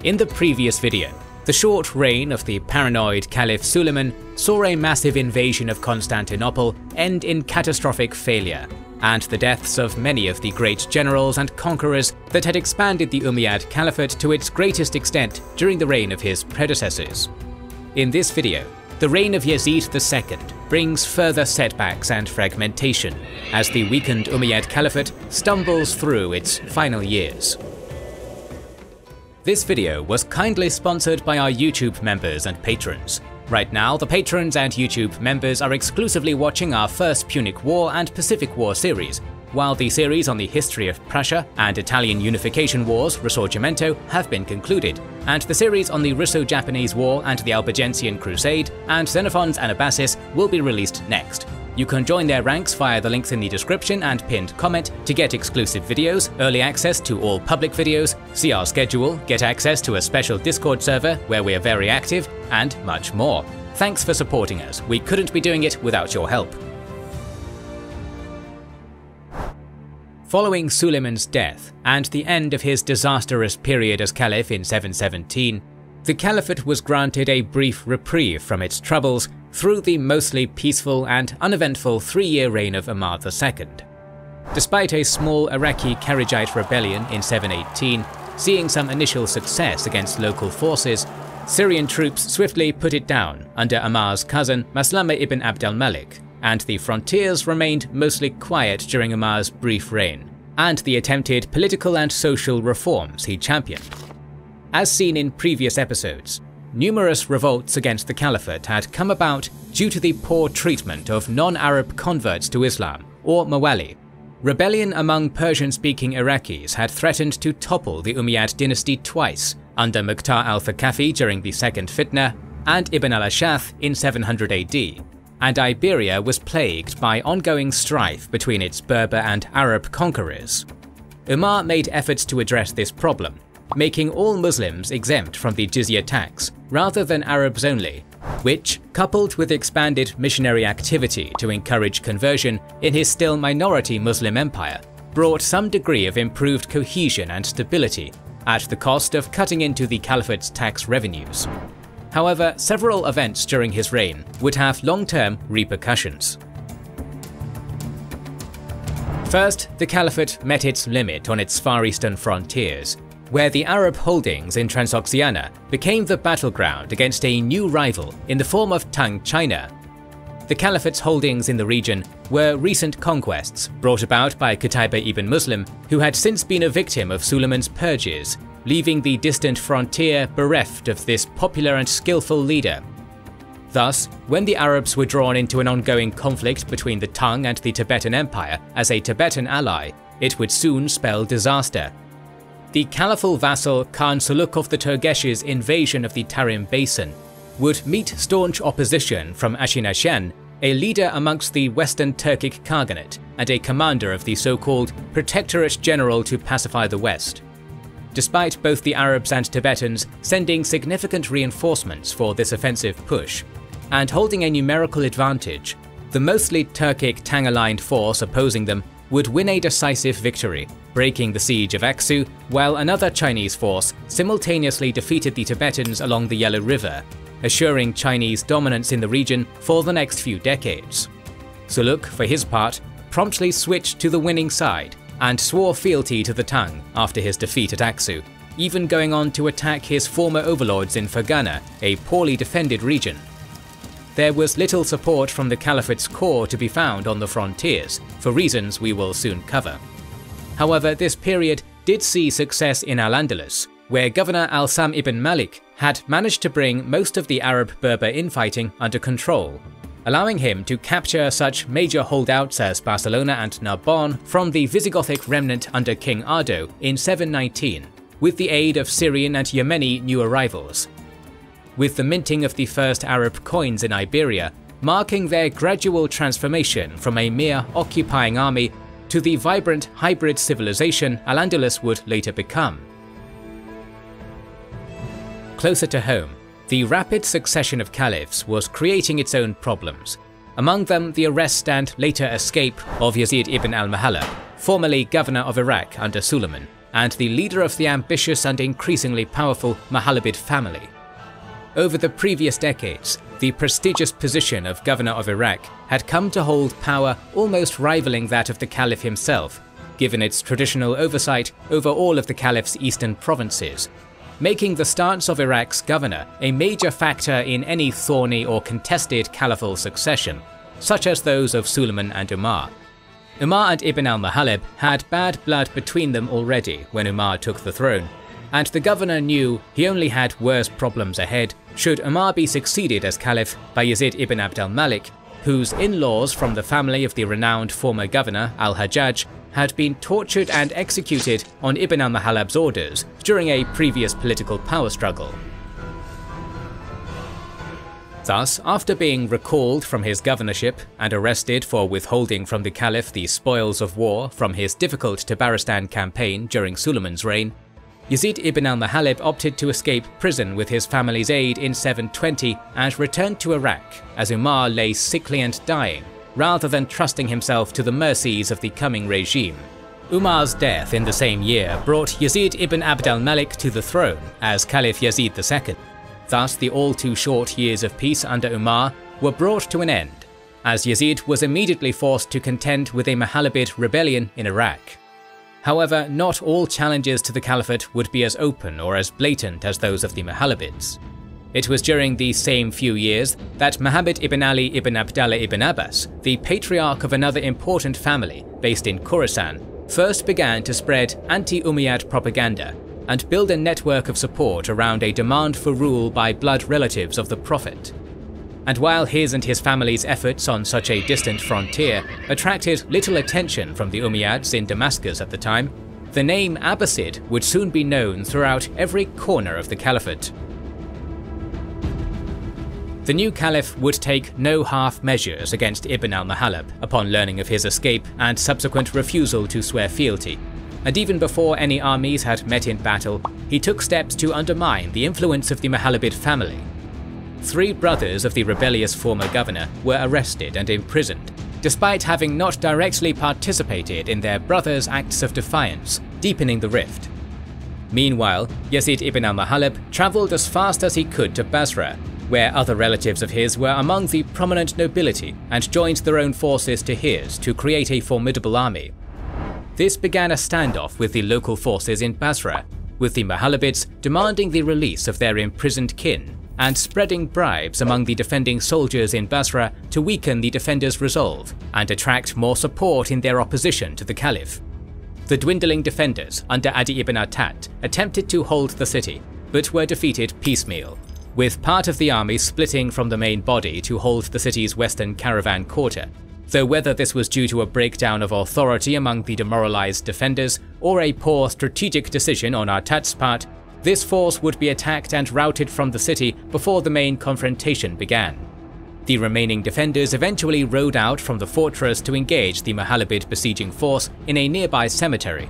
In the previous video, the short reign of the paranoid Caliph Suleiman saw a massive invasion of Constantinople end in catastrophic failure, and the deaths of many of the great generals and conquerors that had expanded the Umayyad Caliphate to its greatest extent during the reign of his predecessors. In this video, the reign of Yazid II brings further setbacks and fragmentation as the weakened Umayyad Caliphate stumbles through its final years. This video was kindly sponsored by our YouTube members and patrons. Right now, the patrons and YouTube members are exclusively watching our first Punic War and Pacific War series, while the series on the history of Prussia and Italian unification wars, Risorgimento, have been concluded, and the series on the Russo-Japanese War and the Albigensian Crusade and Xenophon's Anabasis will be released next. You can join their ranks via the links in the description and pinned comment to get exclusive videos, early access to all public videos, see our schedule, get access to a special Discord server where we are very active, and much more. Thanks for supporting us. We couldn't be doing it without your help. Following Suleiman's death and the end of his disastrous period as Caliph in 717, the Caliphate was granted a brief reprieve from its troubles through the mostly peaceful and uneventful 3-year reign of Umar II. Despite a small Iraqi Kharijite rebellion in 718 seeing some initial success against local forces, Syrian troops swiftly put it down under Umar's cousin Maslama ibn Abd al-Malik, and the frontiers remained mostly quiet during Umar's brief reign, and the attempted political and social reforms he championed. As seen in previous episodes, numerous revolts against the Caliphate had come about due to the poor treatment of non-Arab converts to Islam, or Mawali. Rebellion among Persian-speaking Iraqis had threatened to topple the Umayyad dynasty twice, under Mukhtar al-Thaqafi during the Second Fitna and Ibn al-Ash'ath in 700 AD, and Iberia was plagued by ongoing strife between its Berber and Arab conquerors. Umar made efforts to address this problem, making all Muslims exempt from the jizya tax, rather than Arabs only, which, coupled with expanded missionary activity to encourage conversion in his still minority Muslim empire, brought some degree of improved cohesion and stability at the cost of cutting into the Caliphate's tax revenues. However, several events during his reign would have long-term repercussions. First, the Caliphate met its limit on its far eastern frontiers, where the Arab holdings in Transoxiana became the battleground against a new rival in the form of Tang China. The Caliphate's holdings in the region were recent conquests brought about by Qutayba ibn Muslim, who had since been a victim of Suleiman's purges, leaving the distant frontier bereft of this popular and skillful leader. Thus, when the Arabs were drawn into an ongoing conflict between the Tang and the Tibetan Empire as a Tibetan ally, it would soon spell disaster. The caliphal vassal Khan Suluk of the Turgesh's invasion of the Tarim Basin would meet staunch opposition from Ashinashan, a leader amongst the Western Turkic Khaganate and a commander of the so-called Protectorate General to pacify the West. Despite both the Arabs and Tibetans sending significant reinforcements for this offensive push, and holding a numerical advantage, the mostly Turkic Tang-aligned force opposing them would win a decisive victory, breaking the siege of Aksu, while another Chinese force simultaneously defeated the Tibetans along the Yellow River, assuring Chinese dominance in the region for the next few decades. Suluk, for his part, promptly switched to the winning side and swore fealty to the Tang after his defeat at Aksu, even going on to attack his former overlords in Fergana, a poorly defended region. There was little support from the Caliphate's core to be found on the frontiers, for reasons we will soon cover. However, this period did see success in Al-Andalus, where Governor Al-Sam ibn Malik had managed to bring most of the Arab-Berber infighting under control, allowing him to capture such major holdouts as Barcelona and Narbonne from the Visigothic remnant under King Ardo in 719, with the aid of Syrian and Yemeni new arrivals. With the minting of the first Arab coins in Iberia, marking their gradual transformation from a mere occupying army to the vibrant hybrid civilization Al-Andalus would later become. Closer to home, the rapid succession of caliphs was creating its own problems, among them the arrest and later escape of Yazid ibn al-Muhallab, formerly governor of Iraq under Suleiman, and the leader of the ambitious and increasingly powerful Muhallabid family. Over the previous decades, the prestigious position of governor of Iraq had come to hold power almost rivaling that of the Caliph himself, given its traditional oversight over all of the Caliph's eastern provinces, making the stance of Iraq's governor a major factor in any thorny or contested caliphal succession, such as those of Suleiman and Umar. Umar and Ibn al-Muhallab had bad blood between them already when Umar took the throne, and the governor knew he only had worse problems ahead should Umar be succeeded as caliph by Yazid ibn Abd al-Malik, whose in-laws from the family of the renowned former governor al-Hajjaj had been tortured and executed on Ibn al-Muhallab's orders during a previous political power struggle. Thus, after being recalled from his governorship and arrested for withholding from the caliph the spoils of war from his difficult-to-Baristan campaign during Suleiman's reign, Yazid ibn al-Muhallab opted to escape prison with his family's aid in 720 and returned to Iraq as Umar lay sickly and dying, rather than trusting himself to the mercies of the coming regime. Umar's death in the same year brought Yazid ibn Abd al-Malik to the throne as Caliph Yazid II. Thus, the all-too-short years of peace under Umar were brought to an end, as Yazid was immediately forced to contend with a Muhallabid rebellion in Iraq. However, not all challenges to the caliphate would be as open or as blatant as those of the Muhallabids. It was during these same few years that Muhammad ibn Ali ibn Abdallah ibn Abbas, the patriarch of another important family based in Khorasan, first began to spread anti-Umayyad propaganda and build a network of support around a demand for rule by blood relatives of the Prophet. And while his and his family's efforts on such a distant frontier attracted little attention from the Umayyads in Damascus at the time, the name Abbasid would soon be known throughout every corner of the caliphate. The new caliph would take no half measures against Ibn al-Muhallab upon learning of his escape and subsequent refusal to swear fealty, and even before any armies had met in battle, he took steps to undermine the influence of the Muhallabid family. 3 brothers of the rebellious former governor were arrested and imprisoned, despite having not directly participated in their brothers' acts of defiance, deepening the rift. Meanwhile, Yazid ibn al-Muhallab travelled as fast as he could to Basra, where other relatives of his were among the prominent nobility and joined their own forces to his to create a formidable army. This began a standoff with the local forces in Basra, with the Muhallabids demanding the release of their imprisoned kin and spreading bribes among the defending soldiers in Basra to weaken the defenders' resolve and attract more support in their opposition to the caliph. The dwindling defenders under Adi ibn Attat attempted to hold the city, but were defeated piecemeal, with part of the army splitting from the main body to hold the city's western caravan quarter, though whether this was due to a breakdown of authority among the demoralized defenders or a poor strategic decision on Attat's part, this force would be attacked and routed from the city before the main confrontation began. The remaining defenders eventually rode out from the fortress to engage the Muhallabid besieging force in a nearby cemetery,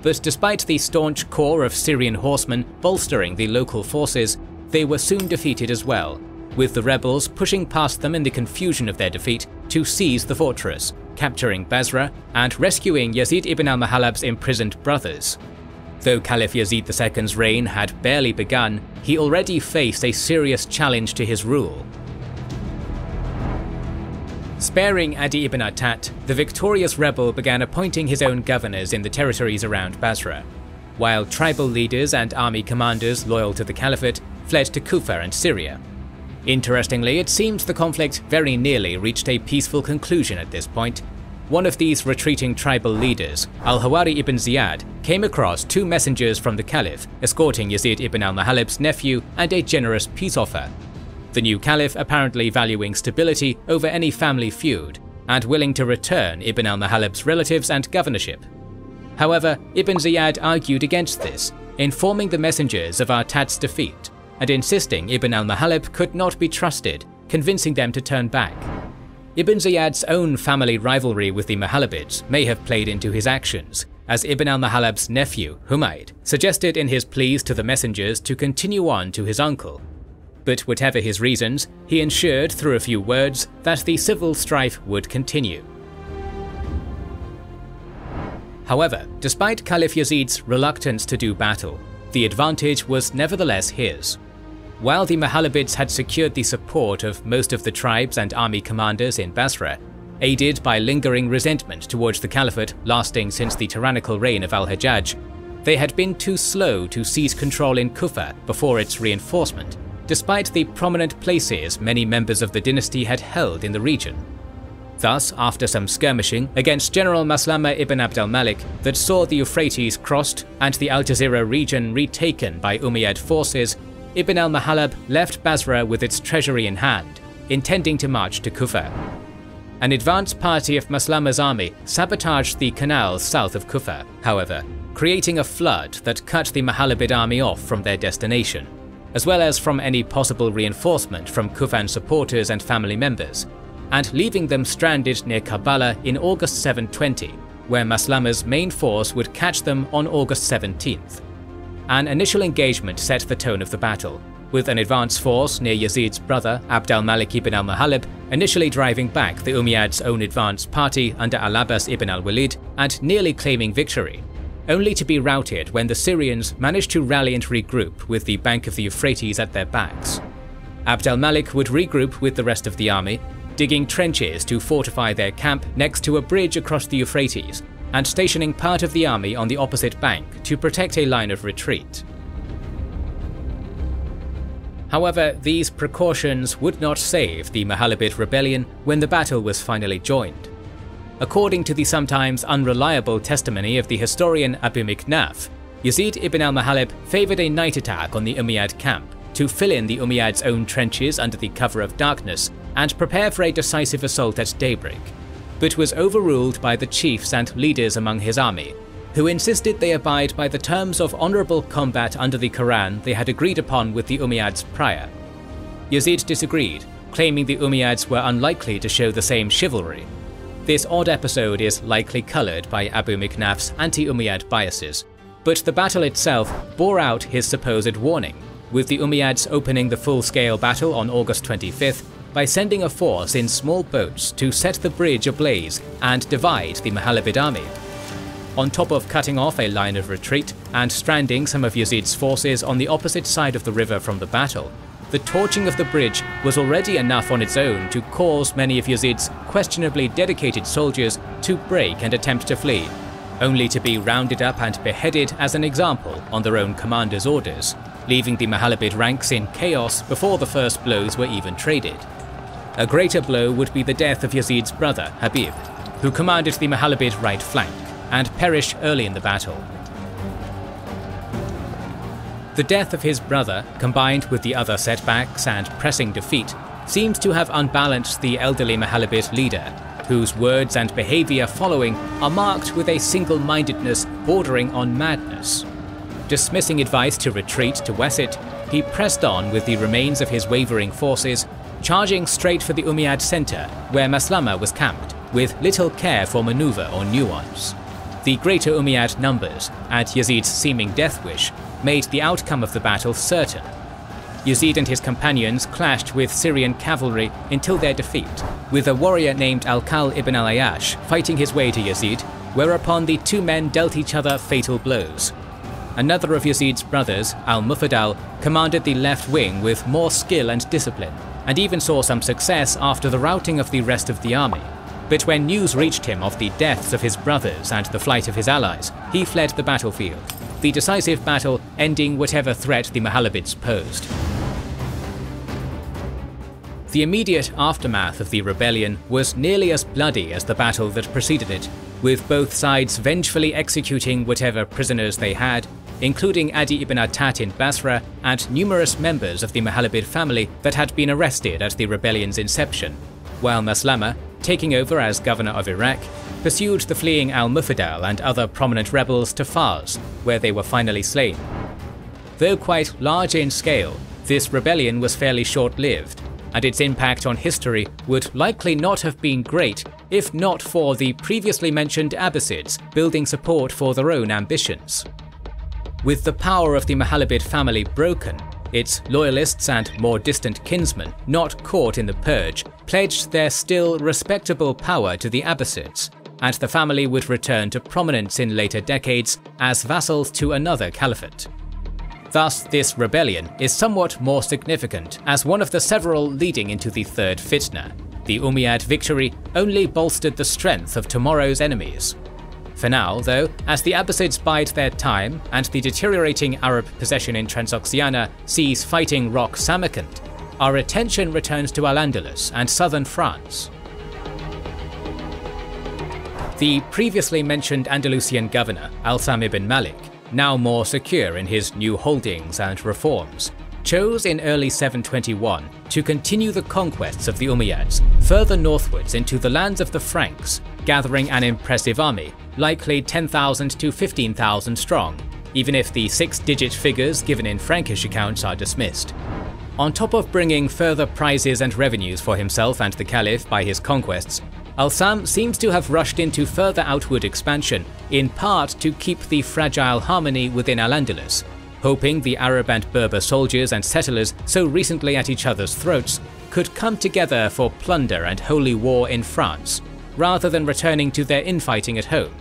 but despite the staunch core of Syrian horsemen bolstering the local forces, they were soon defeated as well, with the rebels pushing past them in the confusion of their defeat to seize the fortress, capturing Basra and rescuing Yazid ibn al-Muhallab's imprisoned brothers. Though Caliph Yazid II's reign had barely begun, he already faced a serious challenge to his rule. Sparing Adi ibn Attat, the victorious rebel began appointing his own governors in the territories around Basra, while tribal leaders and army commanders loyal to the caliphate fled to Kufa and Syria. Interestingly, it seems the conflict very nearly reached a peaceful conclusion at this point. One of these retreating tribal leaders, al-Hawari ibn Ziyad, came across 2 messengers from the caliph escorting Yazid ibn al-Muhallab's nephew and a generous peace offer. The new caliph apparently valuing stability over any family feud, and willing to return Ibn al-Muhallab's relatives and governorship. However, Ibn Ziyad argued against this, informing the messengers of Attat's defeat, and insisting Ibn al-Muhallab could not be trusted, convincing them to turn back. Ibn Ziyad's own family rivalry with the Muhallabids may have played into his actions, as Ibn al-Muhallab's nephew, Humayd, suggested in his pleas to the messengers to continue on to his uncle. But whatever his reasons, he ensured through a few words that the civil strife would continue. However, despite Caliph Yazid's reluctance to do battle, the advantage was nevertheless his. While the Muhallabids had secured the support of most of the tribes and army commanders in Basra, aided by lingering resentment towards the Caliphate lasting since the tyrannical reign of al-Hajjaj, they had been too slow to seize control in Kufa before its reinforcement, despite the prominent places many members of the dynasty had held in the region. Thus, after some skirmishing against General Maslama ibn Abd al-Malik that saw the Euphrates crossed and the Al-Jazira region retaken by Umayyad forces, Ibn al-Muhallab left Basra with its treasury in hand, intending to march to Kufa. An advance party of Maslama's army sabotaged the canals south of Kufa, however, creating a flood that cut the Muhallabid army off from their destination, as well as from any possible reinforcement from Kufan supporters and family members, and leaving them stranded near Karbala in August 720, where Maslama's main force would catch them on August 17th. An initial engagement set the tone of the battle, with an advance force near Yazid's brother Abd al-Malik ibn al-Muhallab initially driving back the Umayyads' own advance party under al-Abbas ibn al-Walid and nearly claiming victory, only to be routed when the Syrians managed to rally and regroup with the bank of the Euphrates at their backs. Abd al-Malik would regroup with the rest of the army, digging trenches to fortify their camp next to a bridge across the Euphrates, and stationing part of the army on the opposite bank to protect a line of retreat. However, these precautions would not save the Muhallabid rebellion when the battle was finally joined. According to the sometimes unreliable testimony of the historian Abu Miknaf, Yazid ibn al-Muhallab favoured a night attack on the Umayyad camp to fill in the Umayyads' own trenches under the cover of darkness and prepare for a decisive assault at daybreak, but was overruled by the chiefs and leaders among his army, who insisted they abide by the terms of honourable combat under the Quran they had agreed upon with the Umayyads prior. Yazid disagreed, claiming the Umayyads were unlikely to show the same chivalry. This odd episode is likely coloured by Abu Miknaf's anti-Umayyad biases, but the battle itself bore out his supposed warning, with the Umayyads opening the full-scale battle on August 25th by sending a force in small boats to set the bridge ablaze and divide the Muhallabid army. On top of cutting off a line of retreat and stranding some of Yazid's forces on the opposite side of the river from the battle, the torching of the bridge was already enough on its own to cause many of Yazid's questionably dedicated soldiers to break and attempt to flee, only to be rounded up and beheaded as an example on their own commander's orders, leaving the Muhallabid ranks in chaos before the first blows were even traded. A greater blow would be the death of Yazid's brother, Habib, who commanded the Muhallabid right flank, and perished early in the battle. The death of his brother, combined with the other setbacks and pressing defeat, seems to have unbalanced the elderly Muhallabid leader, whose words and behaviour following are marked with a single-mindedness bordering on madness. Dismissing advice to retreat to Wasit, he pressed on with the remains of his wavering forces, charging straight for the Umayyad centre where Maslama was camped, with little care for manoeuvre or nuance. The greater Umayyad numbers and Yazid's seeming death wish made the outcome of the battle certain. Yazid and his companions clashed with Syrian cavalry until their defeat, with a warrior named Al-Qal ibn al-Ayyash fighting his way to Yazid, whereupon the two men dealt each other fatal blows. Another of Yazid's brothers, al-Mufaddal, commanded the left wing with more skill and discipline, and even saw some success after the routing of the rest of the army. But when news reached him of the deaths of his brothers and the flight of his allies, he fled the battlefield, the decisive battle ending whatever threat the Muhallabids posed. The immediate aftermath of the rebellion was nearly as bloody as the battle that preceded it, with both sides vengefully executing whatever prisoners they had, including Adi ibn Attat in Basra and numerous members of the Muhallabid family that had been arrested at the rebellion's inception, while Maslama, taking over as governor of Iraq, pursued the fleeing al-Mufaddal and other prominent rebels to Fars, where they were finally slain. Though quite large in scale, this rebellion was fairly short-lived, and its impact on history would likely not have been great if not for the previously mentioned Abbasids building support for their own ambitions. With the power of the Muhallabid family broken, its loyalists and more distant kinsmen, not caught in the purge, pledged their still respectable power to the Abbasids, and the family would return to prominence in later decades as vassals to another caliphate. Thus, this rebellion is somewhat more significant as one of the several leading into the third fitna. The Umayyad victory only bolstered the strength of tomorrow's enemies. For now, though, as the Abbasids bide their time and the deteriorating Arab possession in Transoxiana sees fighting rock Samarkand, our attention returns to Al-Andalus and southern France. The previously mentioned Andalusian governor, Al-Sam ibn Malik, now more secure in his new holdings and reforms, chose in early 721 to continue the conquests of the Umayyads further northwards into the lands of the Franks, gathering an impressive army, likely 10,000 to 15,000 strong, even if the six-digit figures given in Frankish accounts are dismissed. On top of bringing further prizes and revenues for himself and the Caliph by his conquests, Al-Sam seems to have rushed into further outward expansion, in part to keep the fragile harmony within Al-Andalus, hoping the Arab and Berber soldiers and settlers so recently at each other's throats could come together for plunder and holy war in France, rather than returning to their infighting at home.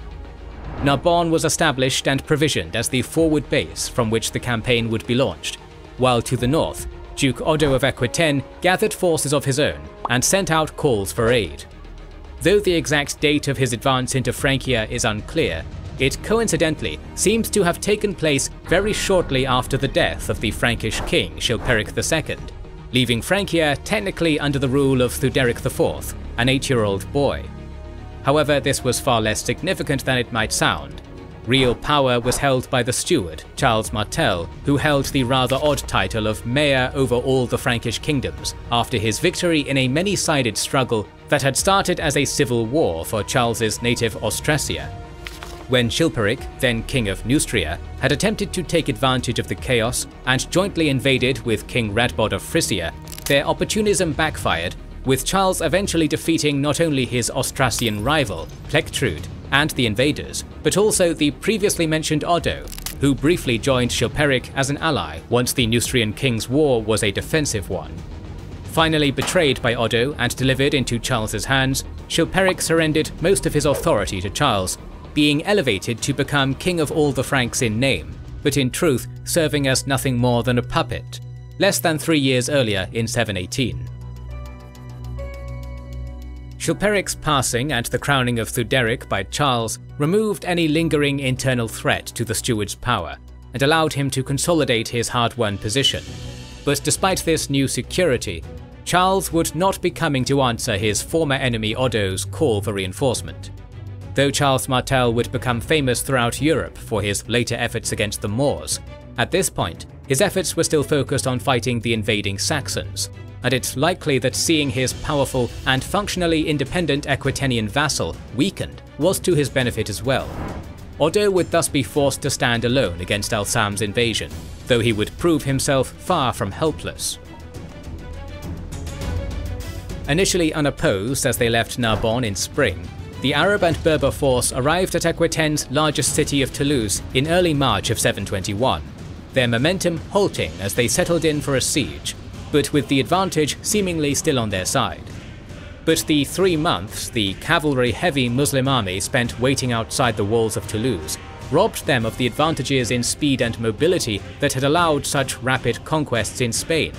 Narbonne was established and provisioned as the forward base from which the campaign would be launched, while to the north, Duke Odo of Aquitaine gathered forces of his own and sent out calls for aid. Though the exact date of his advance into Francia is unclear, it coincidentally seems to have taken place very shortly after the death of the Frankish king Chilperic II, leaving Francia technically under the rule of Theuderic IV, an 8-year-old boy. However, this was far less significant than it might sound. Real power was held by the steward, Charles Martel, who held the rather odd title of mayor over all the Frankish kingdoms after his victory in a many-sided struggle that had started as a civil war for Charles's native Austrasia. When Chilperic, then king of Neustria, had attempted to take advantage of the chaos and jointly invaded with King Radbod of Frisia, their opportunism backfired, with Charles eventually defeating not only his Austrasian rival, Plectrude, and the invaders, but also the previously mentioned Odo, who briefly joined Chilperic as an ally once the Neustrian king's war was a defensive one. Finally betrayed by Odo and delivered into Charles's hands, Chilperic surrendered most of his authority to Charles, being elevated to become king of all the Franks in name, but in truth serving as nothing more than a puppet, less than 3 years earlier in 718. Chilperic's passing and the crowning of Theuderic by Charles removed any lingering internal threat to the steward's power, and allowed him to consolidate his hard-won position. But despite this new security, Charles would not be coming to answer his former enemy Odo's call for reinforcement. Though Charles Martel would become famous throughout Europe for his later efforts against the Moors, at this point his efforts were still focused on fighting the invading Saxons, and it's likely that seeing his powerful and functionally independent Aquitanian vassal weakened was to his benefit as well. Odo would thus be forced to stand alone against Al-Sam's invasion, though he would prove himself far from helpless. Initially unopposed as they left Narbonne in spring, the Arab and Berber force arrived at Aquitaine's largest city of Toulouse in early March of 721, their momentum halting as they settled in for a siege, but with the advantage seemingly still on their side. But the 3 months the cavalry-heavy Muslim army spent waiting outside the walls of Toulouse robbed them of the advantages in speed and mobility that had allowed such rapid conquests in Spain,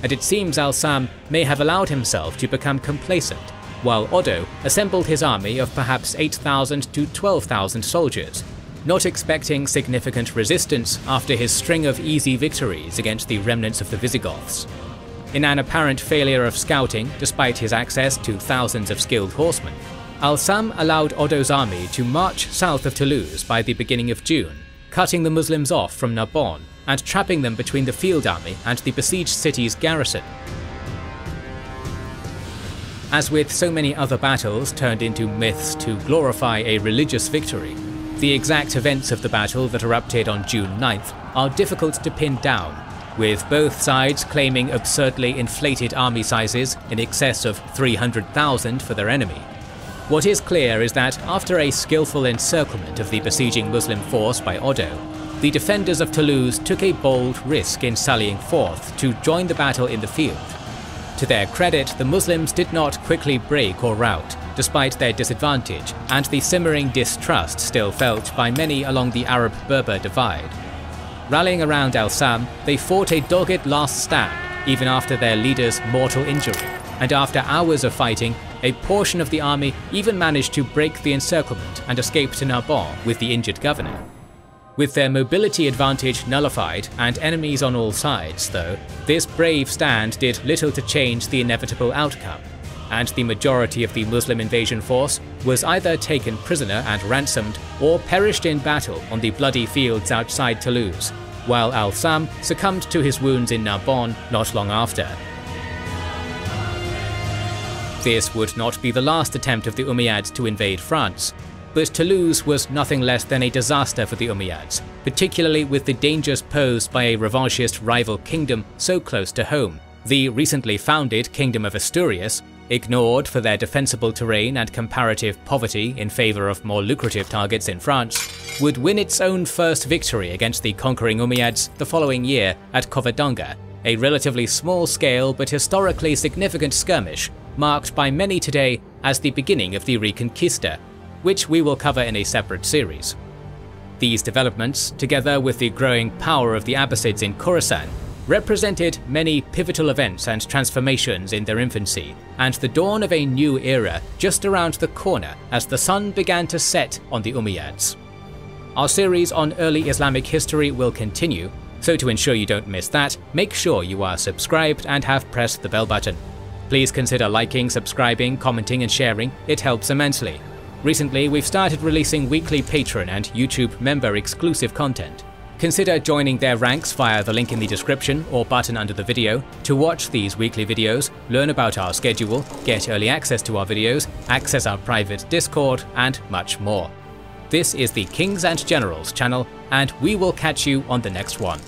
and it seems Al-Sam may have allowed himself to become complacent, while Odo assembled his army of perhaps 8,000 to 12,000 soldiers, not expecting significant resistance after his string of easy victories against the remnants of the Visigoths. In an apparent failure of scouting, despite his access to thousands of skilled horsemen, Al-Sam allowed Odo's army to march south of Toulouse by the beginning of June, cutting the Muslims off from Narbonne and trapping them between the field army and the besieged city's garrison. As with so many other battles turned into myths to glorify a religious victory, the exact events of the battle that erupted on June 9th are difficult to pin down, with both sides claiming absurdly inflated army sizes in excess of 300,000 for their enemy. What is clear is that after a skillful encirclement of the besieging Muslim force by Odo, the defenders of Toulouse took a bold risk in sallying forth to join the battle in the field. To their credit, the Muslims did not quickly break or rout, despite their disadvantage and the simmering distrust still felt by many along the Arab-Berber divide. Rallying around al-Sam, they fought a dogged last stand, even after their leader's mortal injury, and after hours of fighting, a portion of the army even managed to break the encirclement and escape to Narbonne with the injured governor. With their mobility advantage nullified and enemies on all sides, though, this brave stand did little to change the inevitable outcome, and the majority of the Muslim invasion force was either taken prisoner and ransomed or perished in battle on the bloody fields outside Toulouse, while al-Sam succumbed to his wounds in Narbonne not long after. This would not be the last attempt of the Umayyads to invade France, but Toulouse was nothing less than a disaster for the Umayyads, particularly with the dangers posed by a revanchist rival kingdom so close to home. The recently founded Kingdom of Asturias, ignored for their defensible terrain and comparative poverty in favour of more lucrative targets in France, would win its own first victory against the conquering Umayyads the following year at Covadonga, a relatively small-scale but historically significant skirmish marked by many today as the beginning of the Reconquista, which we will cover in a separate series. These developments, together with the growing power of the Abbasids in Khorasan, represented many pivotal events and transformations in their infancy, and the dawn of a new era just around the corner as the sun began to set on the Umayyads. Our series on early Islamic history will continue, so to ensure you don't miss that, make sure you are subscribed and have pressed the bell button. Please consider liking, subscribing, commenting and sharing, it helps immensely. Recently, we've started releasing weekly Patreon and YouTube member exclusive content. Consider joining their ranks via the link in the description or button under the video to watch these weekly videos, learn about our schedule, get early access to our videos, access our private Discord, and much more. This is the Kings and Generals channel, and we will catch you on the next one.